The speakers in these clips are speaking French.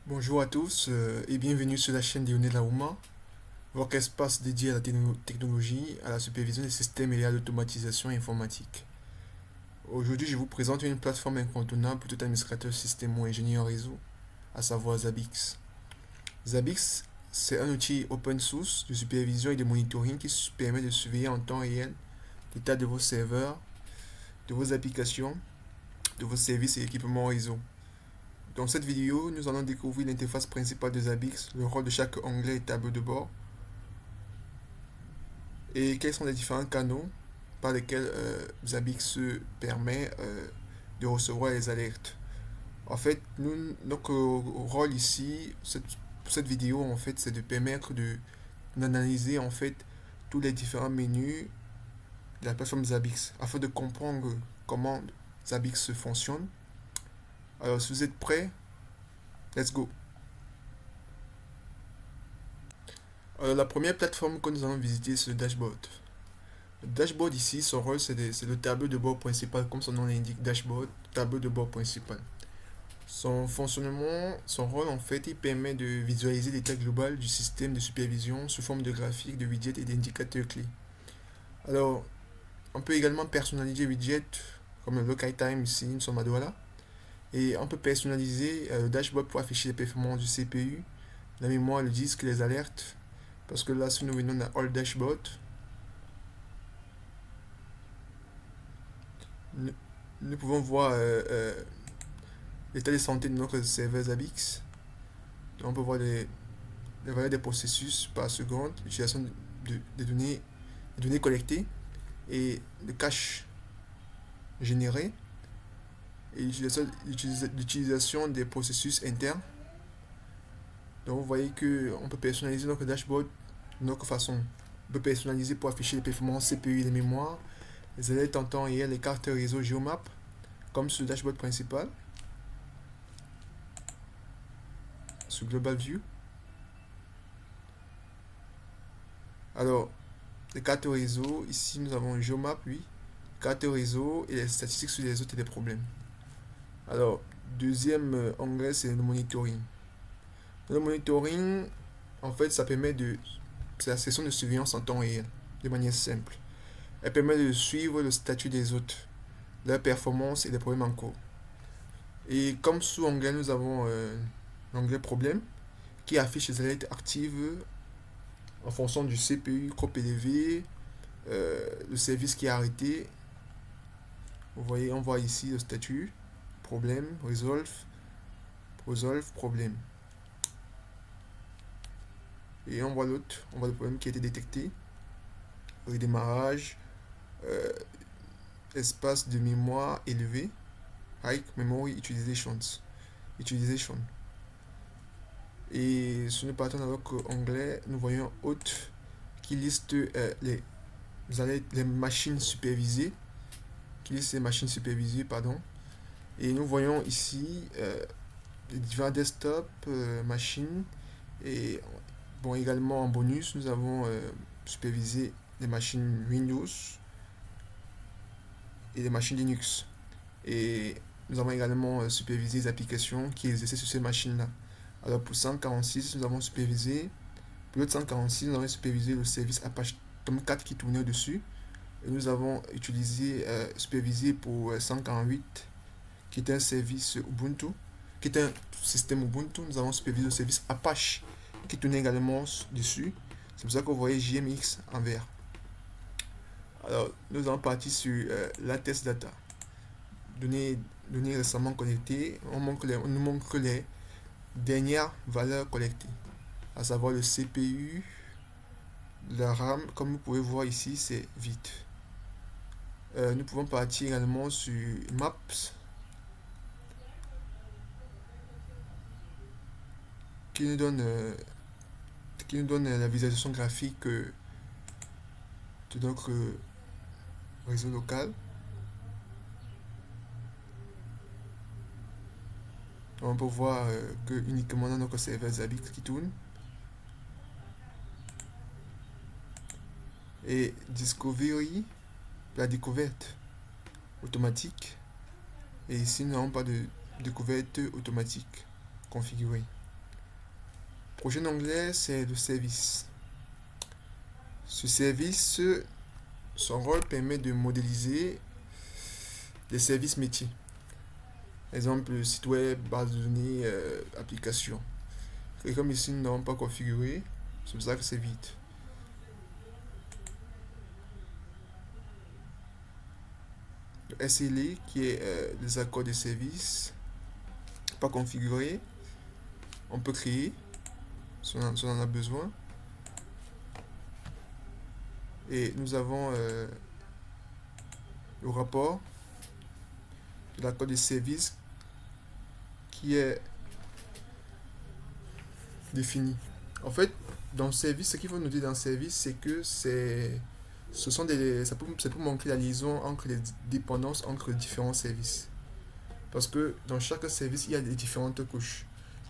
Bonjour à tous et bienvenue sur la chaîne Dionne Laouma, votre espace dédié à la technologie, à la supervision des systèmes et à l'automatisation informatique. Aujourd'hui, je vous présente une plateforme incontournable pour tout administrateur système ou ingénieur réseau, à savoir Zabbix. Zabbix, c'est un outil open source de supervision et de monitoring qui permet de surveiller en temps réel l'état de vos serveurs, de vos applications, de vos services et équipements réseau. Dans cette vidéo, nous allons découvrir l'interface principale de Zabbix, le rôle de chaque onglet et tableau de bord, et quels sont les différents canaux par lesquels Zabbix permet de recevoir les alertes. En fait, notre rôle ici, pour cette vidéo, en fait, c'est de permettre d'analyser en fait tous les différents menus de la plateforme Zabbix afin de comprendre comment Zabbix fonctionne. Alors, si vous êtes prêts, let's go. Alors, la première plateforme que nous allons visiter, c'est le dashboard. Le dashboard ici, son rôle, c'est le tableau de bord principal, comme son nom l'indique, dashboard, tableau de bord principal. Son fonctionnement, son rôle en fait, il permet de visualiser l'état global du système de supervision sous forme de graphiques, de widgets et d'indicateurs clés. Alors, on peut également personnaliser widgets comme le local time ici, nous sommes à Douala. Et on peut personnaliser le dashboard pour afficher les performances du CPU, la mémoire, le disque, les alertes. Parce que là, si nous venons dans All Dashboard, nous, nous pouvons voir l'état de santé de notre serveur Zabbix. On peut voir les valeurs des processus par seconde, l'utilisation des données collectées et le cache généré et l'utilisation des processus internes. Donc vous voyez qu'on peut personnaliser notre dashboard de notre façon. On peut personnaliser pour afficher les performances CPU et les mémoires, les alertes en temps réel, les cartes réseau Geomap, comme sur le dashboard principal, sur Global View. Alors, les cartes réseau, ici nous avons Geomap, oui, carte réseau et les statistiques sur les autres et les problèmes. Alors, deuxième onglet, c'est le monitoring. Le monitoring, en fait, ça permet de. C'est la session de surveillance en temps réel, de manière simple. Elle permet de suivre le statut des autres, leur performance et les problèmes en cours. Et comme sous-onglet, nous avons l'onglet problème qui affiche les alertes actives en fonction du CPU, crop élevé, le service qui est arrêté. Vous voyez, on voit ici le statut, problème, resolve, problème. Et on voit l'autre, on voit le problème qui a été détecté, redémarrage, euh, espace de mémoire élevé, high memory utilisation. Et si nous partons avec onglet, nous voyons autre qui liste les machines supervisées, pardon. Et nous voyons ici les divers desktops, machines. Et bon, également en bonus, nous avons supervisé les machines Windows et les machines Linux. Et nous avons également supervisé les applications qui exerçaient sur ces machines-là. Alors pour 146, nous avons supervisé, pour l'autre 146, nous avons supervisé le service Apache Tomcat qui tournait dessus. Et nous avons supervisé pour 148, qui est un service Ubuntu, qui est un système Ubuntu. Nous avons supervisé le service Apache qui tournait également dessus. C'est pour ça que vous voyez JMX en vert. Alors, nous allons partir sur la test data. Données récemment connectées. On nous montre les dernières valeurs collectées, à savoir le CPU, la RAM. Comme vous pouvez voir ici, c'est vite. Nous pouvons partir également sur Maps, qui nous donne, la visualisation graphique de notre réseau local. On peut voir que uniquement dans notre serveur Zabbix qui tourne. Et Discovery, la découverte automatique. Et ici, nous n'avons pas de découverte automatique configurée. Prochain onglet, c'est le service. Ce service, son rôle permet de modéliser des services métiers. Exemple, site web, base de données, application. Et comme ici, nous n'avons pas configuré, c'est pour ça que c'est vide. Le SLA, qui est les accords de service, pas configuré. On peut créer, si on en a besoin. Et nous avons le rapport de l'accord de service qui est défini. En fait, dans le service, ce qu'il faut noter dans le service, c'est que c'est pour montrer la liaison entre les dépendances entre différents services. Parce que dans chaque service, il y a des différentes couches.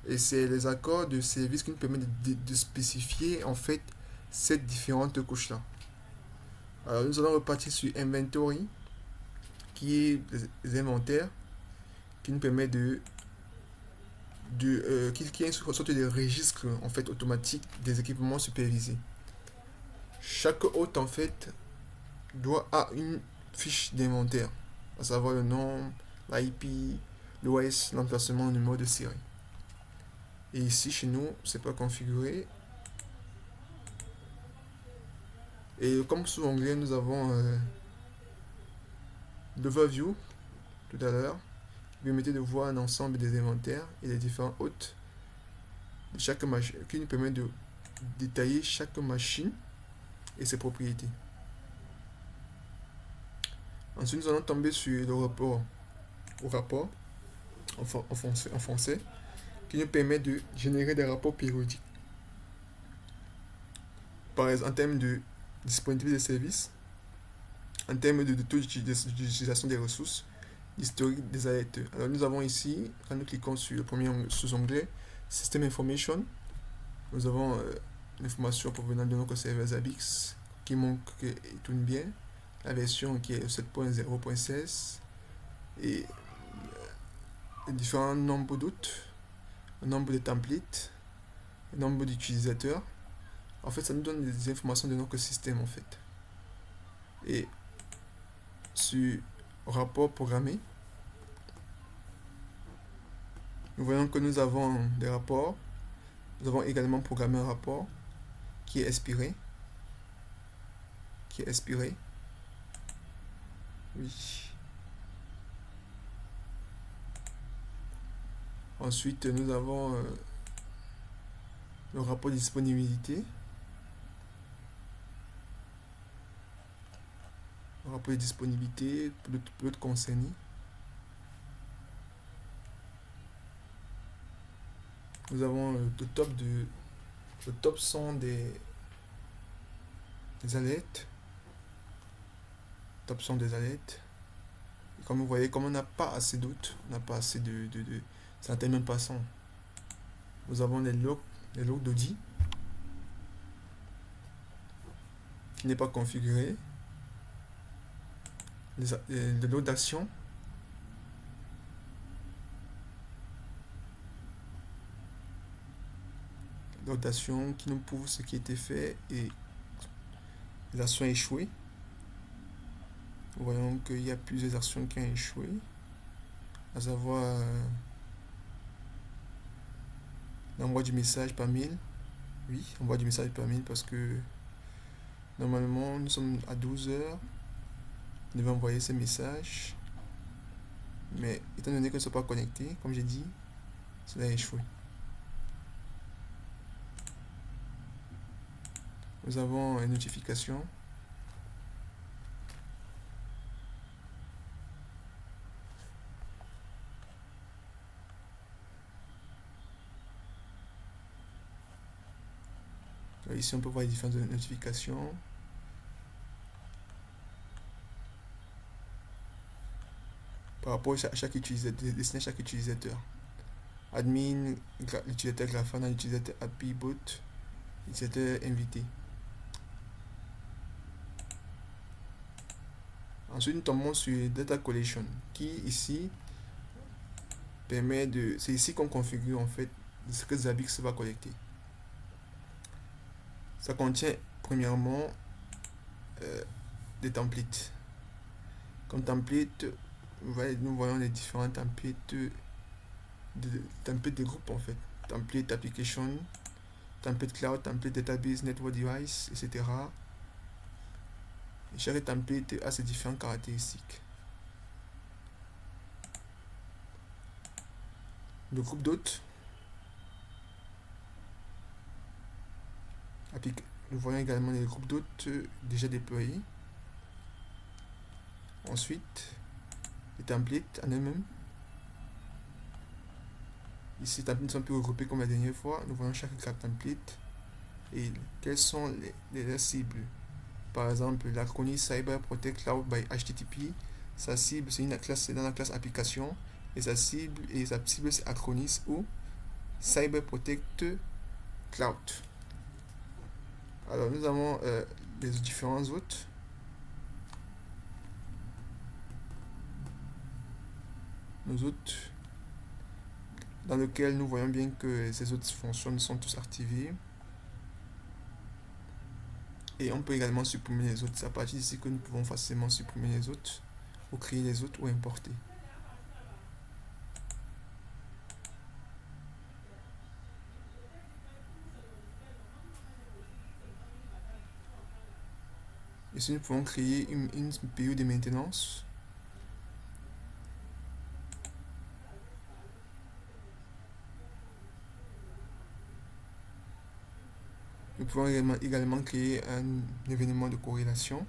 Et c'est les accords de service qui nous permettent de spécifier en fait ces différentes couches-là. Alors nous allons repartir sur Inventory, qui est les inventaires, qui nous permet qui est une sorte de registre en fait automatique des équipements supervisés. Chaque hôte en fait doit avoir une fiche d'inventaire, à savoir le nom, l'IP, l'OS, l'emplacement, le numéro de série. Et ici chez nous, c'est pas configuré. Et comme sous onglet, nous avons l'overview tout à l'heure, qui permettait de voir un ensemble des inventaires et des différents hôtes de chaque machine, qui nous permet de détailler chaque machine et ses propriétés. Ensuite, nous allons tomber sur le rapport en français, qui nous permet de générer des rapports périodiques. Par exemple, en termes de disponibilité des services, en termes de taux d'utilisation des ressources, l'historique des alertes. Alors nous avons ici, quand nous cliquons sur le premier sous-onglet, System Information, nous avons l'information provenant de notre serveur Zabbix qui montre et tourne bien, la version qui est 7.0.16 et les différents nombres d'hôtes, le nombre de templates, le nombre d'utilisateurs. En fait, ça nous donne des informations de notre système en fait. Et sur rapport programmé, nous voyons que nous avons des rapports. Nous avons également programmé un rapport qui est expiré. Oui. Ensuite, nous avons le rapport de disponibilité. Le rapport de disponibilité peut être concerné. Nous avons le top 100 des alertes. Top 100 des alertes. Et comme vous voyez, comme on n'a pas assez d'autres, on n'a pas assez ça n'atteint même pas 100. Nous avons les logs d'audit qui n'est pas configuré. Les logs d'action. D'action qui nous prouve ce qui a été fait et les actions échouées. Nous voyons qu'il y a plusieurs actions qui ont échoué, à savoir l'envoi du message par mail. Oui, envoi du message par mail parce que normalement nous sommes à 12 heures, on devait envoyer ces messages, mais étant donné qu'ils ne sont pas connectés, comme j'ai dit, cela a échoué. Nous avons une notification. Ici, on peut voir les différentes notifications. Par rapport à chaque utilisateur, destiné à chaque utilisateur. Admin, l'utilisateur Grafana, l'utilisateur API Bot, l'utilisateur invité. Ensuite, nous tombons sur Data Collection, qui ici permet de... C'est ici qu'on configure en fait ce que Zabbix va collecter. Ça contient premièrement des templates. Comme template, nous voyons les différents templates de groupe en fait. Template application, template cloud, template database, network device, etc. Et chaque template a ses différentes caractéristiques. Le groupe d'hôtes. Nous voyons également les groupes d'hôtes déjà déployés. Ensuite, les templates en eux-mêmes. Ici, les templates sont plus regroupés comme la dernière fois. Nous voyons chaque template et quelles sont les cibles. Par exemple, l'Acronis Cyber Protect Cloud by HTTP. Sa cible, c'est dans la classe application. Et sa cible, c'est Acronis ou Cyber Protect Cloud. Alors, nous avons les différents autres. Nos autres, dans lequel nous voyons bien que ces autres fonctions sont tous activées. Et on peut également supprimer les autres. C'est à partir d'ici que nous pouvons facilement supprimer les autres, ou créer les autres, ou importer. Ici, nous pouvons créer une période de maintenance. Nous pouvons également créer un événement de corrélation.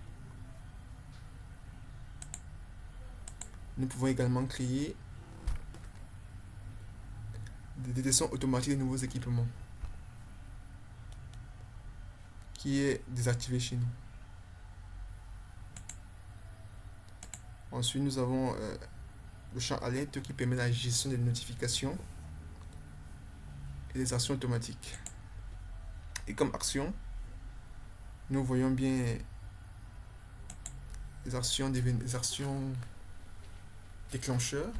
Nous pouvons également créer des détections automatiques de nouveaux équipements qui est désactivé chez nous. Ensuite, nous avons le champ alerte qui permet la gestion des notifications et des actions automatiques. Et comme action, nous voyons bien les actions déclencheurs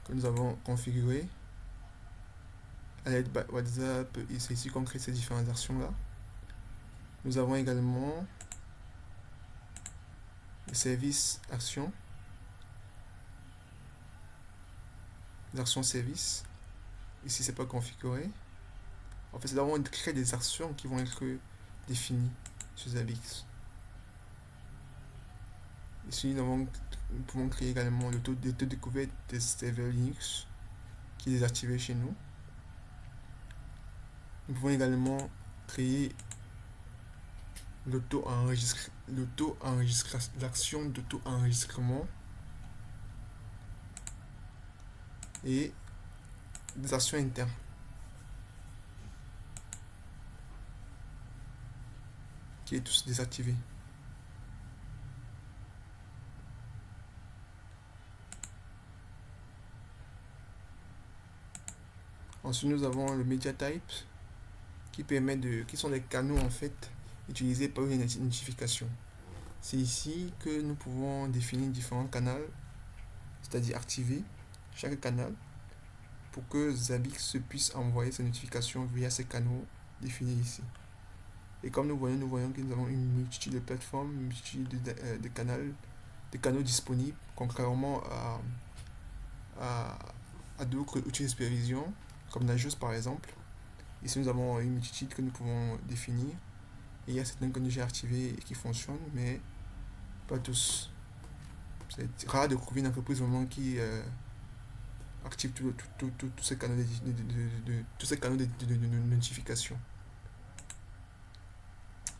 que nous avons configurées. Alert by WhatsApp, et c'est ici qu'on crée ces différentes actions-là. Nous avons également les services actions, les actions services. Ici, c'est pas configuré. En fait, c'est d'abord créer des actions qui vont être définies sur Zabbix. Ici, nous pouvons créer également le taux de découverte des serveurs Linux qui est désactivé chez nous. Nous pouvons également créer l'action d'auto-enregistrement et des actions internes. Qui est tous désactivé. Ensuite, nous avons le media type qui sont les canaux en fait utilisés par une notification. C'est ici que nous pouvons définir différents canaux, c'est-à-dire activer chaque canal pour que Zabbix puisse envoyer ses notifications via ces canaux définis ici. Et comme nous voyons que nous avons une multitude de plateformes, une multitude de canaux disponibles, contrairement à d'autres outils de supervision, comme Nagios par exemple. Ici, nous avons une multitude que nous pouvons définir. Et il y a certains que j'ai activés et qui fonctionnent, mais pas tous. C'est rare de trouver une entreprise vraiment qui active tous ces canaux de notification.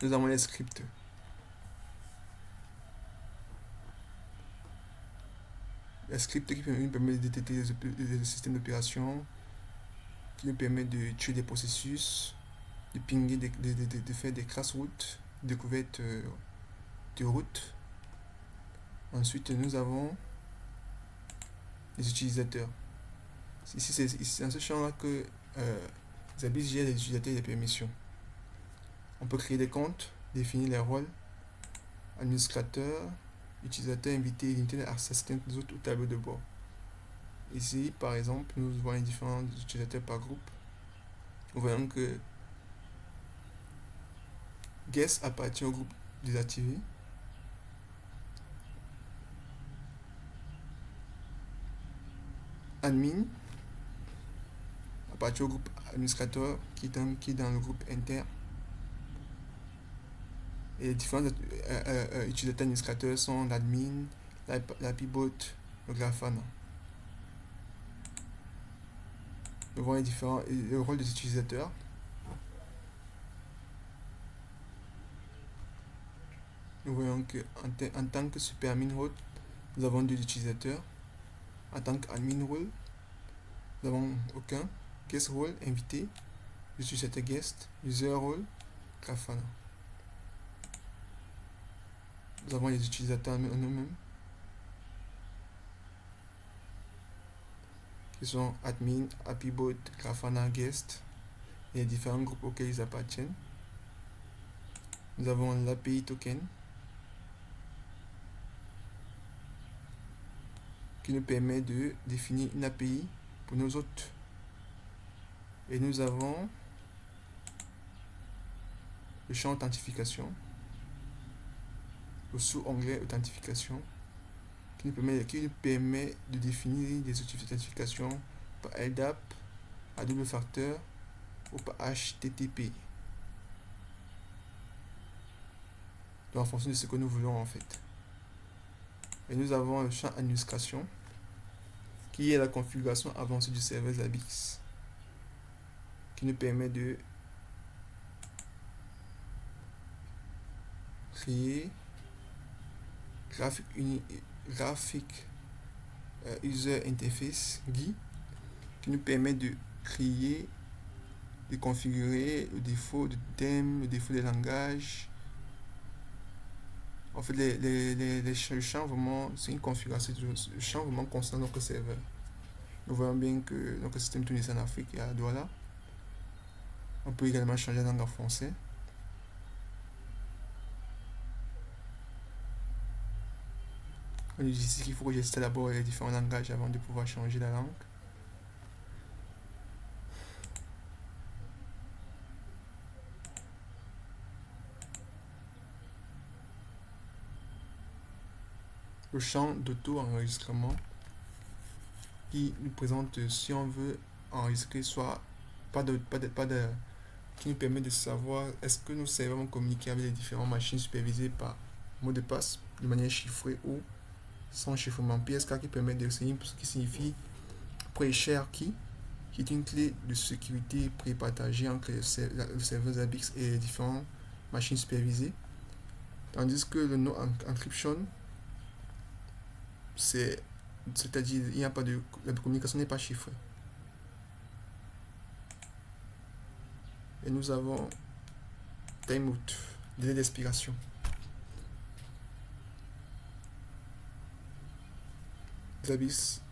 Nous avons les scripts. Les scripts qui permettent de détecter les systèmes d'opération, qui nous permet de tuer des processus, de pinguer, de faire des classes routes, découverte de routes. Ensuite, nous avons les utilisateurs. Ici, c'est dans ce champ-là que Zabbix gère les utilisateurs et les permissions. On peut créer des comptes, définir les rôles, administrateur, utilisateur invité, limiter l'accès à certains autres tableaux de bord. Ici, par exemple, nous voyons les différents utilisateurs par groupe. Nous voyons que Guest appartient au groupe désactivé. Admin appartient au groupe administrateur qui est dans le groupe inter. Et les différents utilisateurs administrateurs sont l'admin, la pivot, le grafana. Nous voyons le rôle des utilisateurs. Nous voyons qu'en tant que super admin role, nous avons 2 utilisateurs. En tant qu'admin role, nous n'avons aucun. Guest role, invité. Utilisateur guest. User role, grafana. Nous avons les utilisateurs en eux-mêmes, qui sont admin, happybot, grafana, guest, et les différents groupes auxquels ils appartiennent. Nous avons l'API token, qui nous permet de définir une API pour nos hôtes. Et nous avons le champ authentification, le sous-onglet authentification, qui nous permet de définir des outils d'authentification par LDAP, à double facteur ou par HTTP. Donc en fonction de ce que nous voulons en fait. Et nous avons le champ administration, qui est la configuration avancée du serveur Zabbix, qui nous permet de créer graphique user interface GUI, qui nous permet de créer, de configurer le défaut de thème, le défaut des langages. En fait, le champ vraiment, c'est une configuration, le champ vraiment concerne notre serveur. Nous voyons bien que notre système tourne ici en Afrique et à Douala. On peut également changer la langue en français. On dit ici qu'il faut que j'installe d'abord les différents langages avant de pouvoir changer la langue. Le champ d'auto-enregistrement qui nous présente si on veut enregistrer, soit qui nous permet de savoir est-ce que nos serveurs vont communiquer avec les différentes machines supervisées par mot de passe de manière chiffrée ou sans chiffrement. PSK qui permet de renseigner ce qui signifie pre-share key, qui est une clé de sécurité pré-partagée entre le serveur Zabbix et les différentes machines supervisées. Tandis que le no encryption, c'est-à-dire il n'y a pas de, la communication n'est pas chiffrée. Et nous avons timeout, délai d'expiration. Zabbix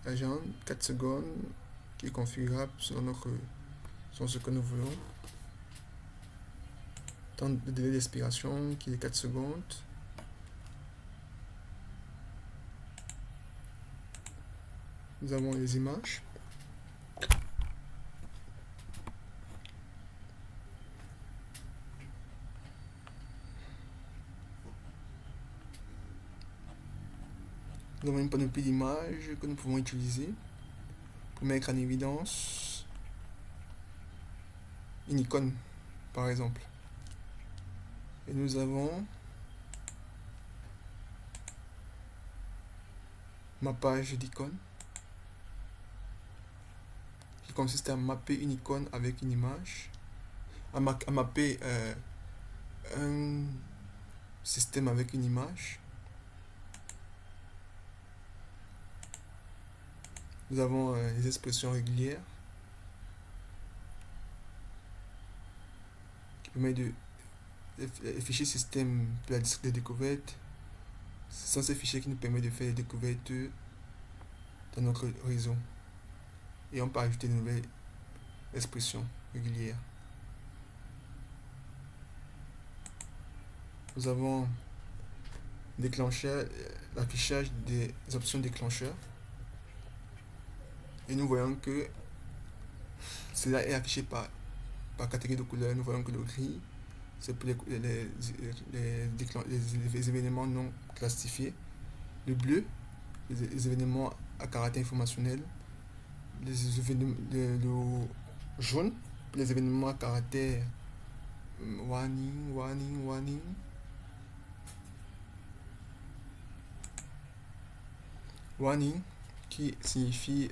agent 4 secondes qui est configurable selon ce que nous voulons. Temps de délai d'expiration qui est 4 secondes. Nous avons les images. Nous avons une panoplie d'images que nous pouvons utiliser pour mettre en évidence une icône, par exemple. Et nous avons mappage d'icône, qui consiste à mapper une icône avec une image, à mapper un système avec une image. Nous avons les expressions régulières qui permettent les fichiers système de la disque de découverte. Ce sont ces fichiers qui nous permettent de faire des découvertes dans notre réseau. Et on peut ajouter de nouvelles expressions régulières. Nous avons déclencheur, l'affichage des options déclencheurs. Et nous voyons que cela est affiché par catégorie de couleurs. Nous voyons que le gris, c'est pour les événements non classifiés. Le bleu, les événements à caractère informationnel. Le jaune, les événements à caractère warning, warning, warning. Warning, qui signifie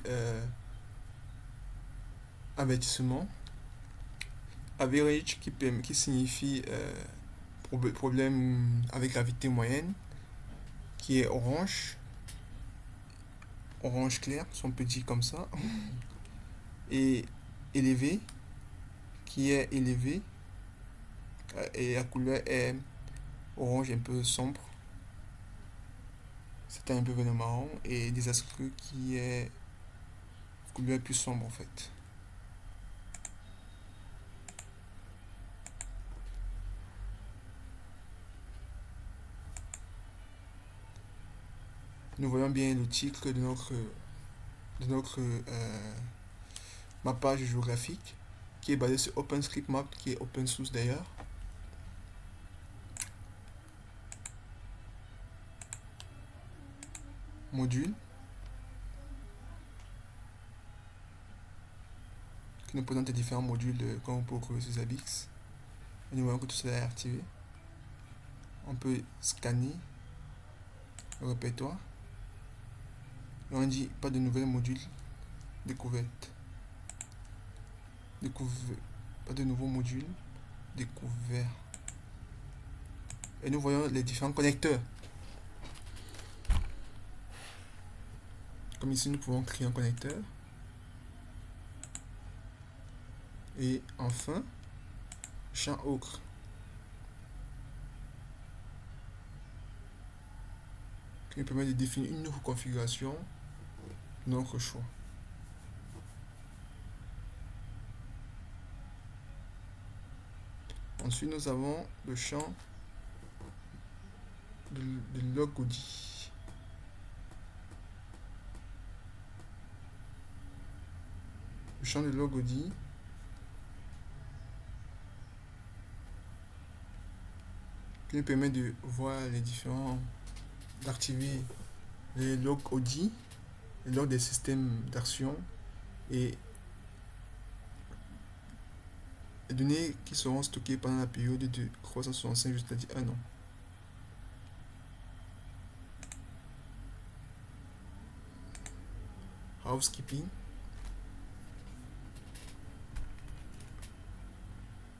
avertissement. Average, qui signifie problème avec gravité moyenne, qui est orange. Orange clair, si on peut dire comme ça. Et élevé, qui est élevé. Et la couleur est orange un peu sombre. C'est un peu vers le marron. Et désastreux, qui est couleur plus sombre en fait. Nous voyons bien le titre de notre mappage géographique qui est basé sur OpenStreetMap, qui est open source d'ailleurs. Module qui nous présente les différents modules qu'on peut retrouver sur Zabbix. Et nous voyons que tout cela est activé. On peut scanner le répertoire. Et on dit pas de nouvel module découverte. Pas de nouveaux modules découverts. Et nous voyons les différents connecteurs. Comme ici, nous pouvons créer un connecteur. Et enfin, champ ocre. Qui nous permet de définir une nouvelle configuration de notre choix. Ensuite, nous avons le champ de logody. Le champ de logody qui nous permet de voir les différents, d'activer les logody, les logs des systèmes d'action et les données qui seront stockées pendant la période de 365 jusqu'à 1 an. Housekeeping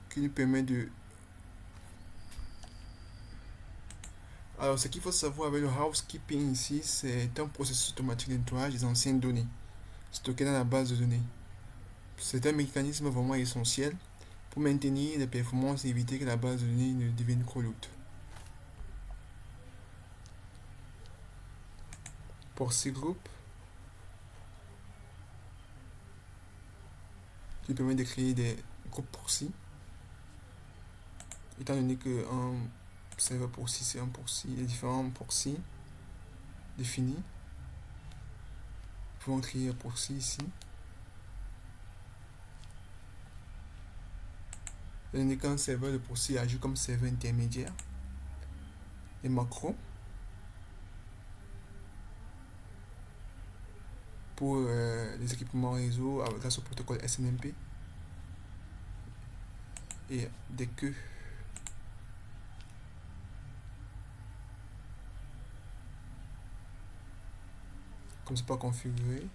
qui nous permet de... Alors, ce qu'il faut savoir avec le housekeeping ici, c'est un processus automatique de nettoyage des anciennes données stockées dans la base de données. C'est un mécanisme vraiment essentiel pour maintenir les performances et éviter que la base de données ne devienne corrupte. Proxy Group qui permet de créer des groupes proxy. Étant donné que un serveur proxy, c'est un proxy, les différents proxys définis. Nous pouvons créer un proxy ici. Étant donné qu'un serveur de proxy agit comme serveur intermédiaire. Les macros pour les équipements réseau grâce au protocole SNMP. Et des queues. Comme c'est pas configuré,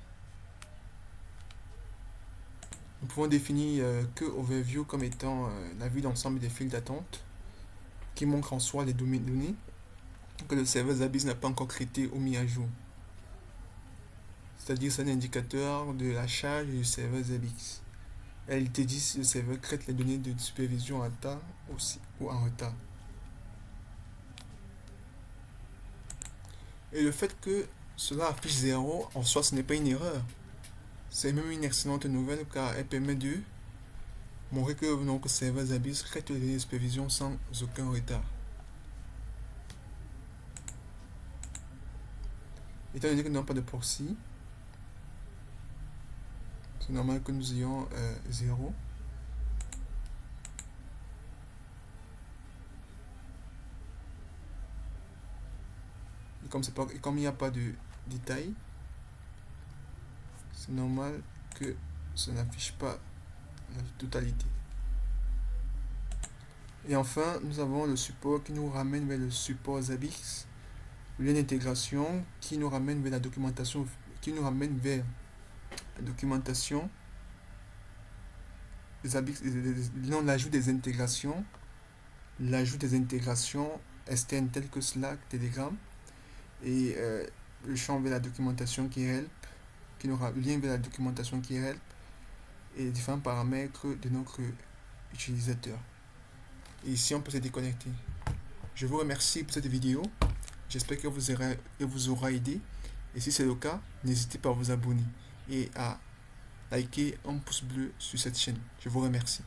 nous pouvons définir que overview comme étant la vue d'ensemble des files d'attente qui montre en soi les données que le serveur Zabbix n'a pas encore traité ou mis à jour. C'est-à-dire c'est un indicateur de la charge du serveur Zabbix. Elle te dit si le serveur traite les données de supervision en temps aussi ou en retard. Et le fait que cela affiche 0, en soi ce n'est pas une erreur. C'est même une excellente nouvelle car elle permet de montrer que le serveur Zabbix traite les données de supervision sans aucun retard. Étant donné que nous n'avons pas de proxy, c'est normal que nous ayons 0. comme il n'y a pas de détails, c'est normal que ça n'affiche pas la totalité. Et enfin, nous avons le support qui nous ramène vers le support Zabbix, le lien d'intégration qui nous ramène vers la documentation, Zabbix, l'ajout des intégrations, externes telles que Slack, Telegram, et le champ vers la documentation qui est help, qui aura le lien vers la documentation qui est help, et différents paramètres de notre utilisateur. Et ici, on peut se déconnecter. Je vous remercie pour cette vidéo. J'espère qu'elle vous aura aidé. Et si c'est le cas, n'hésitez pas à vous abonner et à liker un pouce bleu sur cette chaîne. Je vous remercie.